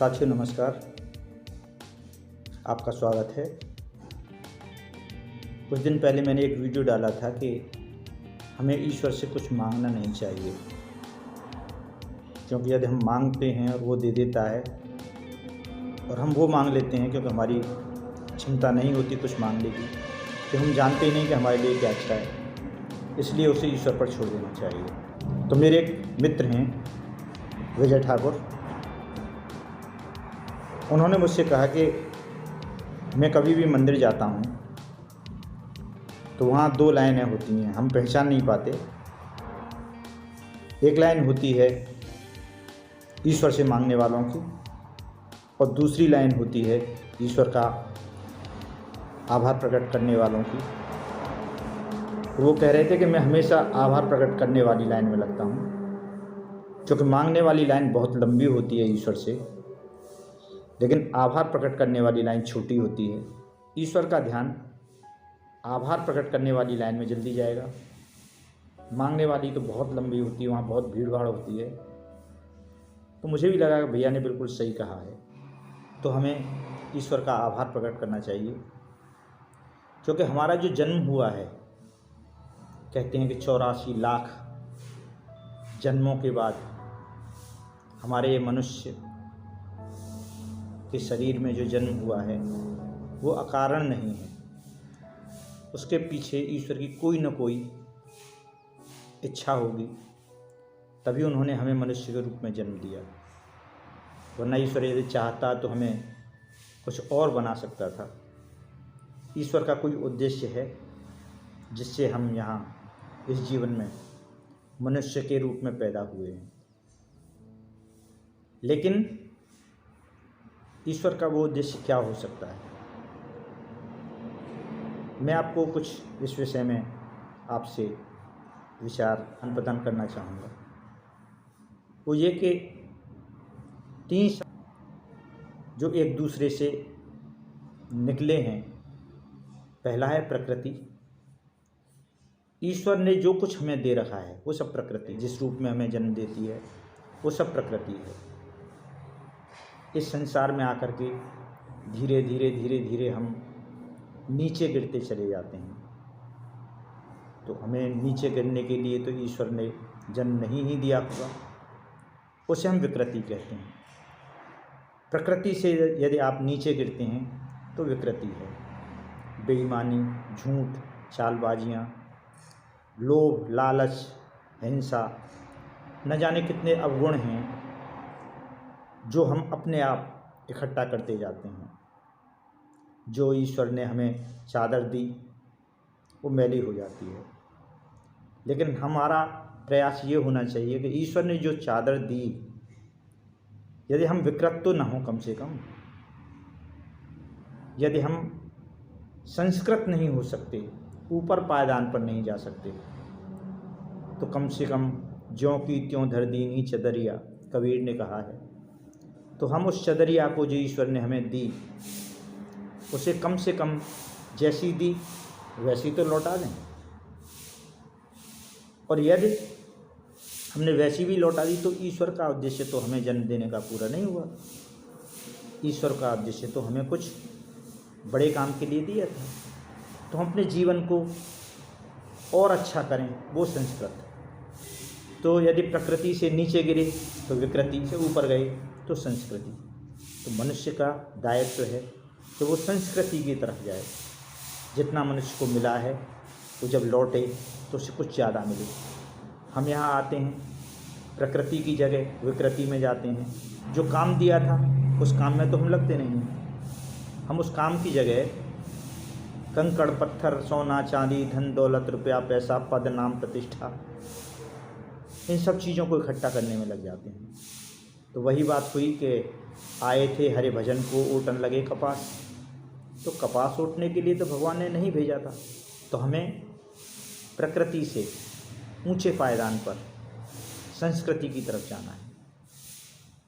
साथियों नमस्कार, आपका स्वागत है। कुछ दिन पहले मैंने एक वीडियो डाला था कि हमें ईश्वर से कुछ मांगना नहीं चाहिए, क्योंकि यदि हम मांगते हैं और वो दे देता है और हम वो मांग लेते हैं क्योंकि हमारी क्षमता नहीं होती कुछ मांगने की, कि हम जानते ही नहीं कि हमारे लिए क्या अच्छा है, इसलिए उसे ईश्वर पर छोड़ देना चाहिए। तो मेरे एक मित्र हैं विजय ठाकुर, उन्होंने मुझसे कहा कि मैं कभी भी मंदिर जाता हूँ तो वहाँ दो लाइनें होती हैं, हम पहचान नहीं पाते। एक लाइन होती है ईश्वर से मांगने वालों की और दूसरी लाइन होती है ईश्वर का आभार प्रकट करने वालों की। वो कह रहे थे कि मैं हमेशा आभार प्रकट करने वाली लाइन में लगता हूँ, क्योंकि मांगने वाली लाइन बहुत लंबी होती है ईश्वर से, लेकिन आभार प्रकट करने वाली लाइन छोटी होती है। ईश्वर का ध्यान आभार प्रकट करने वाली लाइन में जल्दी जाएगा, मांगने वाली तो बहुत लंबी होती है, वहाँ बहुत भीड़ भाड़ होती है। तो मुझे भी लगा कि भैया ने बिल्कुल सही कहा है, तो हमें ईश्वर का आभार प्रकट करना चाहिए। क्योंकि हमारा जो जन्म हुआ है, कहते हैं कि 84 लाख जन्मों के बाद हमारे मनुष्य के शरीर में जो जन्म हुआ है वो अकारण नहीं है, उसके पीछे ईश्वर की कोई न कोई इच्छा होगी, तभी उन्होंने हमें मनुष्य के रूप में जन्म दिया। वरना ईश्वर यदि चाहता तो हमें कुछ और बना सकता था। ईश्वर का कोई उद्देश्य है जिससे हम यहाँ इस जीवन में मनुष्य के रूप में पैदा हुए हैं। लेकिन ईश्वर का वो उद्देश्य क्या हो सकता है, मैं आपको कुछ इस विषय में आपसे विचार आदान-प्रदान करना चाहूँगा। वो ये कि 3 शब्द जो एक दूसरे से निकले हैं, पहला है प्रकृति। ईश्वर ने जो कुछ हमें दे रखा है वो सब प्रकृति, जिस रूप में हमें जन्म देती है वो सब प्रकृति है। इस संसार में आकर के धीरे धीरे हम नीचे गिरते चले जाते हैं। तो हमें नीचे गिरने के लिए तो ईश्वर ने जन्म नहीं ही दिया होगा, उसे हम विकृति कहते हैं। प्रकृति से यदि आप नीचे गिरते हैं तो विकृति है। बेईमानी, झूठ, चालबाजियाँ, लोभ, लालच, हिंसा, न जाने कितने अवगुण हैं जो हम अपने आप इकट्ठा करते जाते हैं। जो ईश्वर ने हमें चादर दी वो मैली हो जाती है। लेकिन हमारा प्रयास ये होना चाहिए कि ईश्वर ने जो चादर दी, यदि हम विकृत तो ना हो, कम से कम यदि हम संस्कृत नहीं हो सकते, ऊपर पायदान पर नहीं जा सकते, तो कम से कम ज्यों की त्यों धर दीनी चदरिया, कबीर ने कहा है। तो हम उस चदरिया को जो ईश्वर ने हमें दी, उसे कम से कम जैसी दी वैसी तो लौटा दें। और यदि हमने वैसी भी लौटा दी तो ईश्वर का उद्देश्य तो हमें जन्म देने का पूरा नहीं हुआ। ईश्वर का उद्देश्य तो हमें कुछ बड़े काम के लिए दिया था। तो हम अपने जीवन को और अच्छा करें, वो संस्कृत। तो यदि प्रकृति से नीचे गिरे तो विकृति, से ऊपर गए तो संस्कृति। तो मनुष्य का दायित्व है कि वो संस्कृति की तरफ जाए। जितना मनुष्य को मिला है वो जब लौटे तो उसे कुछ ज़्यादा मिले। हम यहाँ आते हैं, प्रकृति की जगह विकृति में जाते हैं। जो काम दिया था उस काम में तो हम लगते नहीं हैं। हम उस काम की जगह कंकड़ पत्थर, सोना चांदी, धन दौलत, रुपया पैसा, पद नाम प्रतिष्ठा, इन सब चीज़ों को इकट्ठा करने में लग जाते हैं। तो वही बात हुई कि आए थे हरे भजन को, ओटन लगे कपास। तो कपास ओटने के लिए तो भगवान ने नहीं भेजा था। तो हमें प्रकृति से ऊंचे पायदान पर संस्कृति की तरफ जाना है।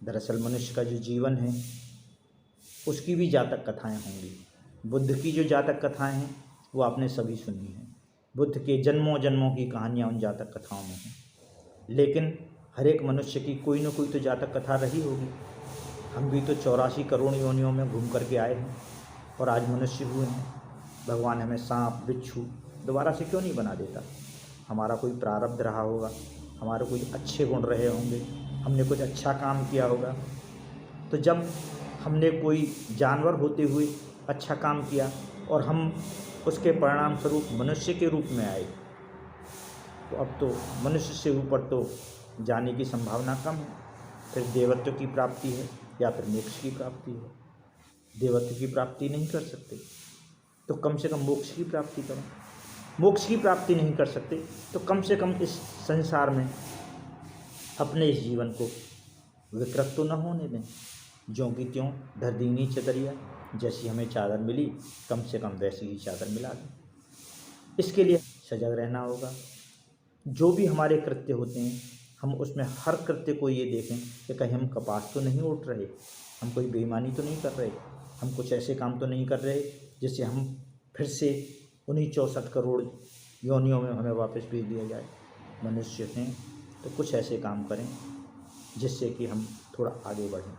दरअसल मनुष्य का जो जीवन है उसकी भी जातक कथाएं होंगी। बुद्ध की जो जातक कथाएं हैं वो आपने सभी सुनी हैं। बुद्ध के जन्मों जन्मों की कहानियाँ उन जातक कथाओं में हैं। लेकिन हर एक मनुष्य की कोई न कोई तो जातक कथा रही होगी। हम भी तो 84 करोड़ योनियों में घूम करके आए हैं और आज मनुष्य हुए हैं। भगवान हमें सांप बिच्छू दोबारा से क्यों नहीं बना देता? हमारा कोई प्रारब्ध रहा होगा, हमारे कोई अच्छे गुण रहे होंगे, हमने कुछ अच्छा काम किया होगा। तो जब हमने कोई जानवर होते हुए अच्छा काम किया और हम उसके परिणाम स्वरूप मनुष्य के रूप में आए, तो अब तो मनुष्य से ऊपर तो जाने की संभावना कम है। फिर देवत्व की प्राप्ति है या फिर मोक्ष की प्राप्ति है। देवत्व की प्राप्ति नहीं कर सकते तो कम से कम मोक्ष की प्राप्ति करें। मोक्ष की प्राप्ति नहीं कर सकते तो कम से कम इस संसार में अपने इस जीवन को विकृत तो न होने दें। ज्यों की त्यों ढरदीनी चदरिया, जैसी हमें चादर मिली कम से कम वैसी ही चादर मिला दें। इसके लिए सजग रहना होगा। जो भी हमारे कृत्य होते हैं हम उसमें हर कृत्य को ये देखें कि कहीं हम कपास तो नहीं उठ रहे, हम कोई बेईमानी तो नहीं कर रहे, हम कुछ ऐसे काम तो नहीं कर रहे जिससे हम फिर से उन्हीं 64 करोड़ योनियों में हमें वापस भेज दिया जाए। मनुष्य हैं तो कुछ ऐसे काम करें जिससे कि हम थोड़ा आगे बढ़ें।